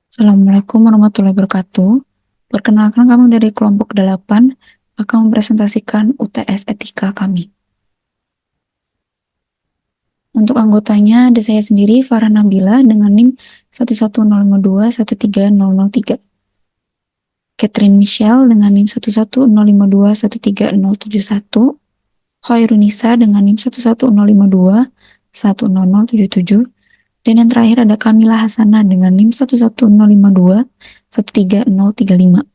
Assalamualaikum warahmatullahi wabarakatuh. Perkenalkan kami dari kelompok 8 akan mempresentasikan UTS Etika kami. Untuk anggotanya ada saya sendiri, Farah Nabila dengan NIM 11052130003. Catherine Michelle dengan NIM 11052130071. Khairunisa dengan NIM 11052100077. Dan yang terakhir ada Kamila Hasanah dengan NIM 11052130035.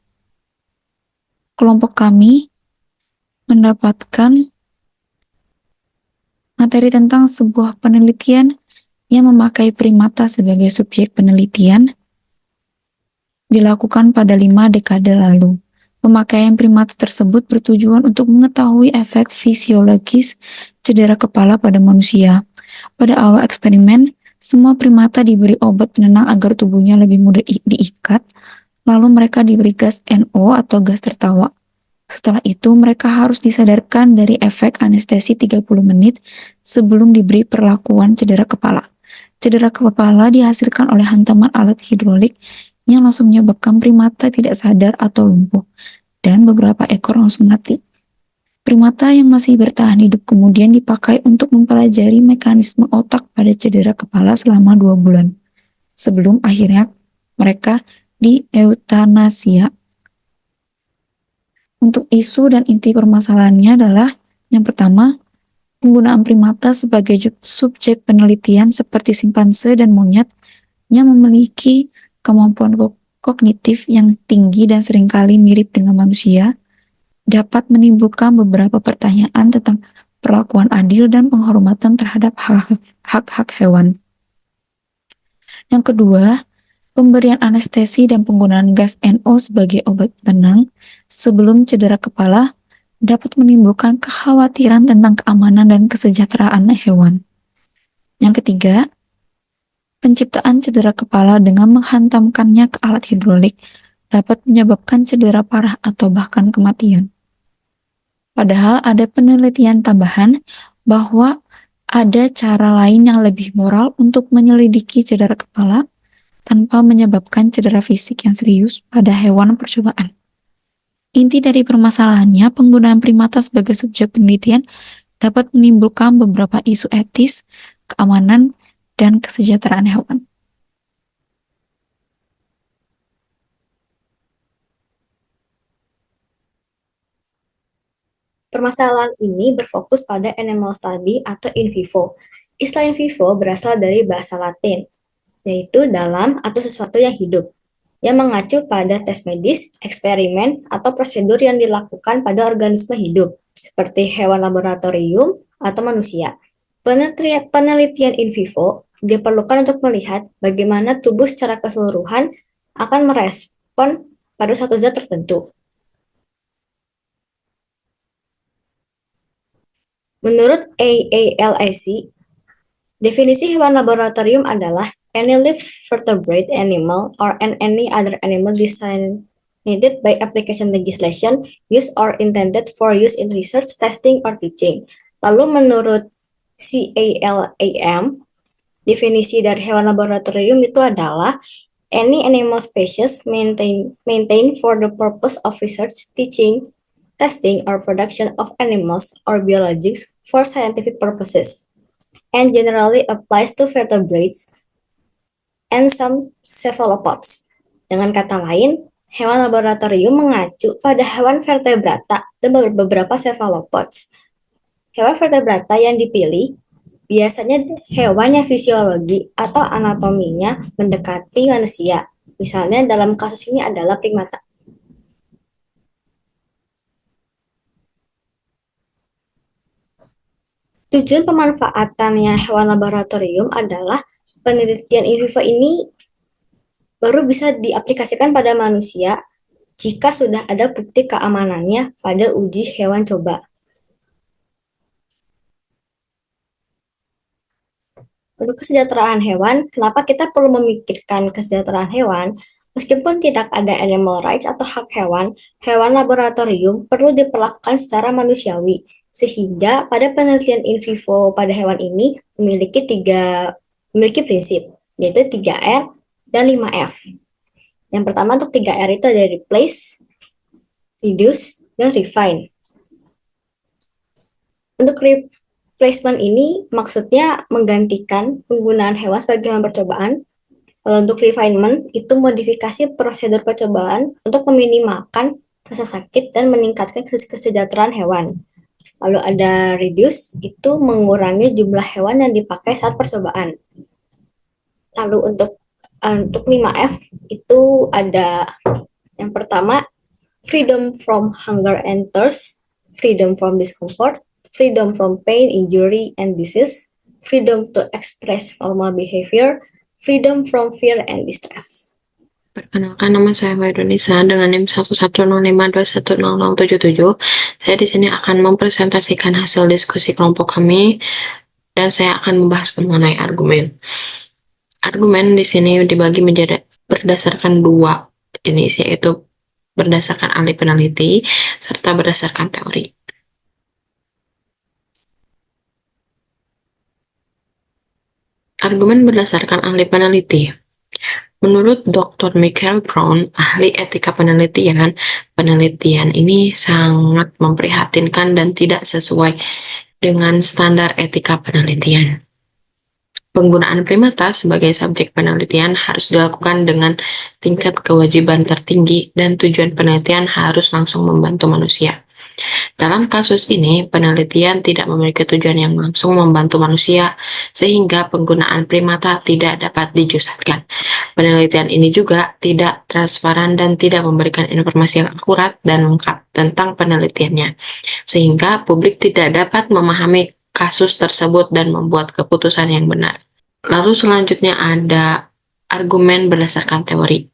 Kelompok kami mendapatkan materi tentang sebuah penelitian yang memakai primata sebagai subjek penelitian dilakukan pada 5 dekade lalu. Pemakaian primata tersebut bertujuan untuk mengetahui efek fisiologis cedera kepala pada manusia. Pada awal eksperimen, semua primata diberi obat penenang agar tubuhnya lebih mudah diikat, lalu mereka diberi gas NO atau gas tertawa. Setelah itu, mereka harus disadarkan dari efek anestesi 30 menit sebelum diberi perlakuan cedera kepala. Cedera kepala dihasilkan oleh hantaman alat hidrolik yang langsung menyebabkan primata tidak sadar atau lumpuh, dan beberapa ekor langsung mati. Primata yang masih bertahan hidup kemudian dipakai untuk mempelajari mekanisme otak pada cedera kepala selama 2 bulan, sebelum akhirnya mereka dieuthanasia. Untuk isu dan inti permasalahannya adalah yang pertama, penggunaan primata sebagai subjek penelitian seperti simpanse dan monyet yang memiliki kemampuan kognitif yang tinggi dan seringkali mirip dengan manusia dapat menimbulkan beberapa pertanyaan tentang perlakuan adil dan penghormatan terhadap hak-hak hewan. Yang kedua, pemberian anestesi dan penggunaan gas NO sebagai obat tenang sebelum cedera kepala dapat menimbulkan kekhawatiran tentang keamanan dan kesejahteraan hewan. Yang ketiga, penciptaan cedera kepala dengan menghantamkannya ke alat hidrolik dapat menyebabkan cedera parah atau bahkan kematian. Padahal ada penelitian tambahan bahwa ada cara lain yang lebih moral untuk menyelidiki cedera kepala tanpa menyebabkan cedera fisik yang serius pada hewan percobaan. Inti dari permasalahannya, penggunaan primata sebagai subjek penelitian dapat menimbulkan beberapa isu etis, keamanan, dan kesejahteraan hewan. Permasalahan ini berfokus pada animal study atau in vivo. Istilah in vivo berasal dari bahasa Latin, yaitu dalam atau sesuatu yang hidup, yang mengacu pada tes medis, eksperimen, atau prosedur yang dilakukan pada organisme hidup, seperti hewan laboratorium atau manusia. Penelitian in vivo diperlukan untuk melihat bagaimana tubuh secara keseluruhan akan merespon pada suatu zat tertentu. Menurut AALAC, definisi hewan laboratorium adalah any living vertebrate animal or any other animal designated by application legislation used or intended for use in research, testing, or teaching. Lalu menurut CALAM, definisi dari hewan laboratorium itu adalah any animal species maintained for the purpose of research, teaching, testing, or production of animals or biologics for scientific purposes, and generally applies to vertebrates and some cephalopods. Dengan kata lain, hewan laboratorium mengacu pada hewan vertebrata dan beberapa cephalopods. Hewan vertebrata yang dipilih biasanya hewan yang fisiologi atau anatominya mendekati manusia. Misalnya dalam kasus ini adalah primata. Tujuan pemanfaatannya hewan laboratorium adalah penelitian in vivo ini baru bisa diaplikasikan pada manusia jika sudah ada bukti keamanannya pada uji hewan coba. Untuk kesejahteraan hewan, kenapa kita perlu memikirkan kesejahteraan hewan? Meskipun tidak ada animal rights atau hak hewan laboratorium perlu diperlakukan secara manusiawi, sehingga pada penelitian in vivo pada hewan ini memiliki prinsip, yaitu 3R dan 5F. Yang pertama untuk 3R itu ada replace, reduce, dan refine. Untuk replacement ini maksudnya menggantikan penggunaan hewan sebagai hewan percobaan. Kalau untuk refinement itu modifikasi prosedur percobaan untuk meminimalkan rasa sakit dan meningkatkan kesejahteraan hewan. Lalu ada reduce, itu mengurangi jumlah hewan yang dipakai saat percobaan. Lalu untuk 5F itu ada yang pertama freedom from hunger and thirst, freedom from discomfort, freedom from pain, injury, and disease, freedom to express normal behavior, freedom from fear and distress. Perkenalkan, nama saya Waidunisa dengan NIM 11052100077. Saya di sini akan mempresentasikan hasil diskusi kelompok kami dan saya akan membahas mengenai argumen. Argumen di sini dibagi menjadi berdasarkan dua jenis, yaitu berdasarkan ahli peneliti serta berdasarkan teori. Argumen berdasarkan ahli peneliti. Menurut Dr. Michael Brown, ahli etika penelitian, penelitian ini sangat memprihatinkan dan tidak sesuai dengan standar etika penelitian. Penggunaan primata sebagai subjek penelitian harus dilakukan dengan tingkat kewajiban tertinggi dan tujuan penelitian harus langsung membantu manusia. Dalam kasus ini, penelitian tidak memiliki tujuan yang langsung membantu manusia, sehingga penggunaan primata tidak dapat dijusatkan. Penelitian ini juga tidak transparan dan tidak memberikan informasi yang akurat dan lengkap tentang penelitiannya, sehingga publik tidak dapat memahami kasus tersebut dan membuat keputusan yang benar. Lalu selanjutnya ada argumen berdasarkan teori.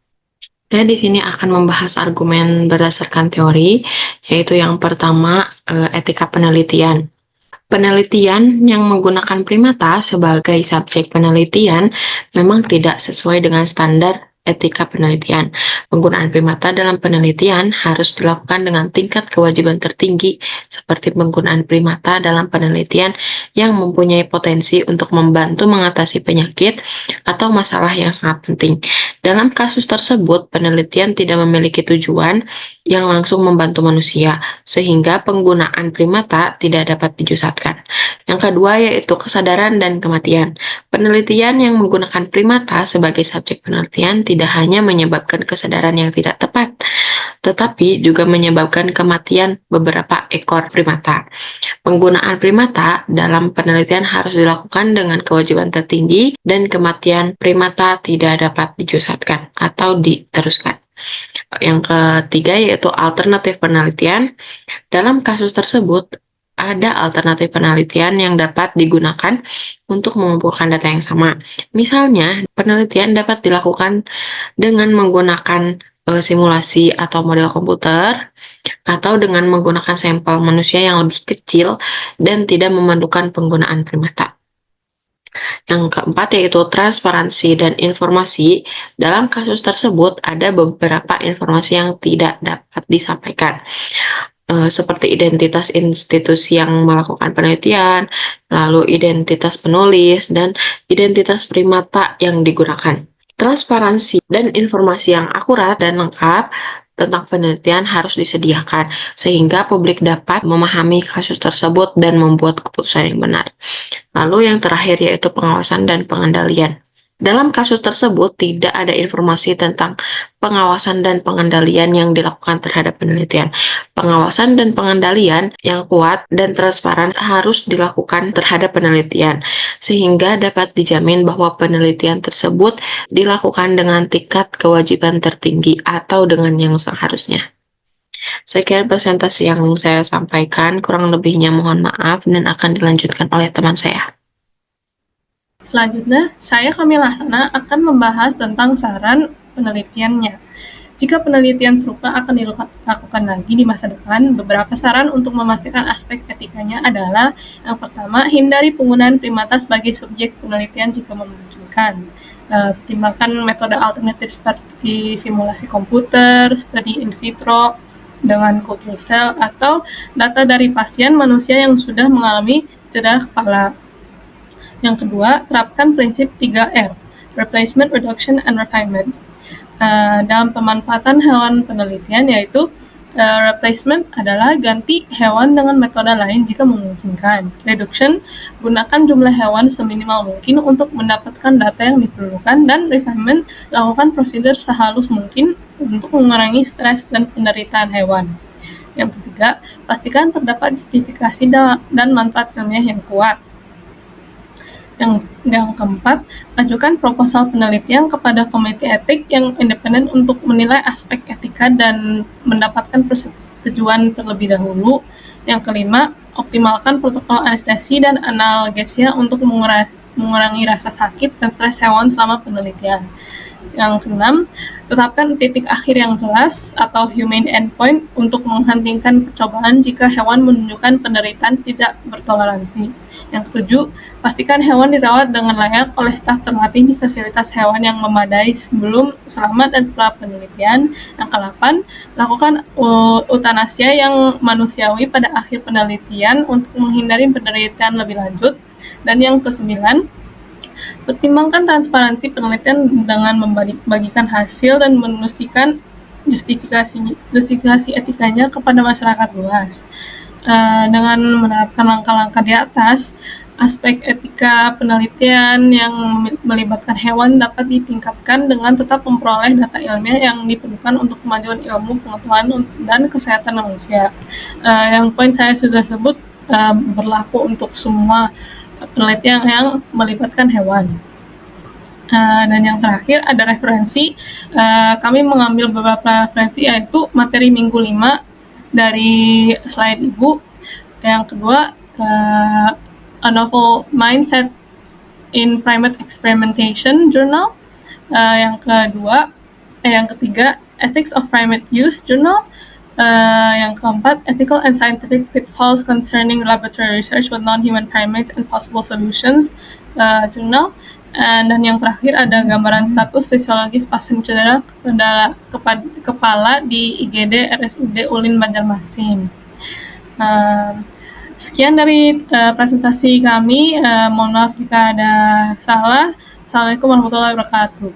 Saya di sini akan membahas argumen berdasarkan teori, yaitu yang pertama etika penelitian. Penelitian yang menggunakan primata sebagai subjek penelitian memang tidak sesuai dengan standar etika penelitian. Penggunaan primata dalam penelitian harus dilakukan dengan tingkat kewajiban tertinggi, seperti penggunaan primata dalam penelitian yang mempunyai potensi untuk membantu mengatasi penyakit atau masalah yang sangat penting. Dalam kasus tersebut, penelitian tidak memiliki tujuan yang langsung membantu manusia, sehingga penggunaan primata tidak dapat dijusatkan. Yang kedua yaitu kesadaran dan kematian. Penelitian yang menggunakan primata sebagai subjek penelitian tidak hanya menyebabkan kesadaran yang tidak tepat, tetapi juga menyebabkan kematian beberapa ekor primata. Penggunaan primata dalam penelitian harus dilakukan dengan kewajiban tertinggi dan kematian primata tidak dapat dijusatkan atau diteruskan. Yang ketiga yaitu alternatif penelitian. Dalam kasus tersebut, ada alternatif penelitian yang dapat digunakan untuk mengumpulkan data yang sama. Misalnya, penelitian dapat dilakukan dengan menggunakan simulasi atau model komputer, atau dengan menggunakan sampel manusia yang lebih kecil dan tidak memerlukan penggunaan primata. Yang keempat yaitu transparansi dan informasi. Dalam kasus tersebut ada beberapa informasi yang tidak dapat disampaikan, seperti identitas institusi yang melakukan penelitian, lalu identitas penulis, dan identitas primata yang digunakan. Transparansi dan informasi yang akurat dan lengkap tentang penelitian harus disediakan, sehingga publik dapat memahami kasus tersebut dan membuat keputusan yang benar. Lalu yang terakhir yaitu pengawasan dan pengendalian. Dalam kasus tersebut tidak ada informasi tentang pengawasan dan pengendalian yang dilakukan terhadap penelitian. Pengawasan dan pengendalian yang kuat dan transparan harus dilakukan terhadap penelitian, sehingga dapat dijamin bahwa penelitian tersebut dilakukan dengan tingkat kewajiban tertinggi atau dengan yang seharusnya. Sekian presentasi yang saya sampaikan, kurang lebihnya mohon maaf dan akan dilanjutkan oleh teman saya. Selanjutnya, saya Kamila Hasanah akan membahas tentang saran penelitiannya. Jika penelitian serupa akan dilakukan lagi di masa depan, beberapa saran untuk memastikan aspek etikanya adalah yang pertama, hindari penggunaan primata sebagai subjek penelitian jika memungkinkan. Pertimbangkan metode alternatif seperti simulasi komputer, studi in vitro dengan culture cell, atau data dari pasien manusia yang sudah mengalami cedera kepala. Yang kedua, terapkan prinsip 3R, Replacement, Reduction, and Refinement. dalam pemanfaatan hewan penelitian, yaitu replacement adalah ganti hewan dengan metode lain jika memungkinkan. Reduction, gunakan jumlah hewan seminimal mungkin untuk mendapatkan data yang diperlukan. Dan refinement, lakukan prosedur sehalus mungkin untuk mengurangi stres dan penderitaan hewan. Yang ketiga, pastikan terdapat justifikasi dan manfaat ilmiah yang kuat. Yang keempat, ajukan proposal penelitian kepada komite etik yang independen untuk menilai aspek etika dan mendapatkan persetujuan terlebih dahulu. Yang kelima, optimalkan protokol anestesi dan analgesia untuk mengurangi rasa sakit dan stres hewan selama penelitian. Yang keenam, tetapkan titik akhir yang jelas atau humane endpoint untuk menghentikan percobaan jika hewan menunjukkan penderitaan tidak bertoleransi. Yang ketujuh, pastikan hewan dirawat dengan layak oleh staf terlatih di fasilitas hewan yang memadai sebelum, selama, dan setelah penelitian. Yang ke-8, lakukan eutanasia yang manusiawi pada akhir penelitian untuk menghindari penderitaan lebih lanjut. Dan yang ke-9, pertimbangkan transparansi penelitian dengan membagikan hasil dan memastikan justifikasi etikanya kepada masyarakat luas. Dengan menerapkan langkah-langkah di atas, aspek etika penelitian yang melibatkan hewan dapat ditingkatkan dengan tetap memperoleh data ilmiah yang diperlukan untuk kemajuan ilmu pengetahuan dan kesehatan manusia. Yang poin saya sudah sebut berlaku untuk semua penelitian yang melibatkan hewan. Dan yang terakhir ada referensi. Kami mengambil beberapa referensi, yaitu materi minggu 5 dari slide Ibu. Yang kedua, A Novel Mindset in Primate Experimentation Journal. Yang ketiga, Ethics of Primate Use Journal. Yang keempat, Ethical and Scientific Pitfalls Concerning Laboratory Research with Non-Human Primates and Possible Solutions Journal. Dan yang terakhir ada gambaran status fisiologis pasien cedera kepala di IGD RSUD Ulin Banjarmasin. Sekian dari presentasi kami. Mohon maaf jika ada salah. Assalamualaikum warahmatullahi wabarakatuh.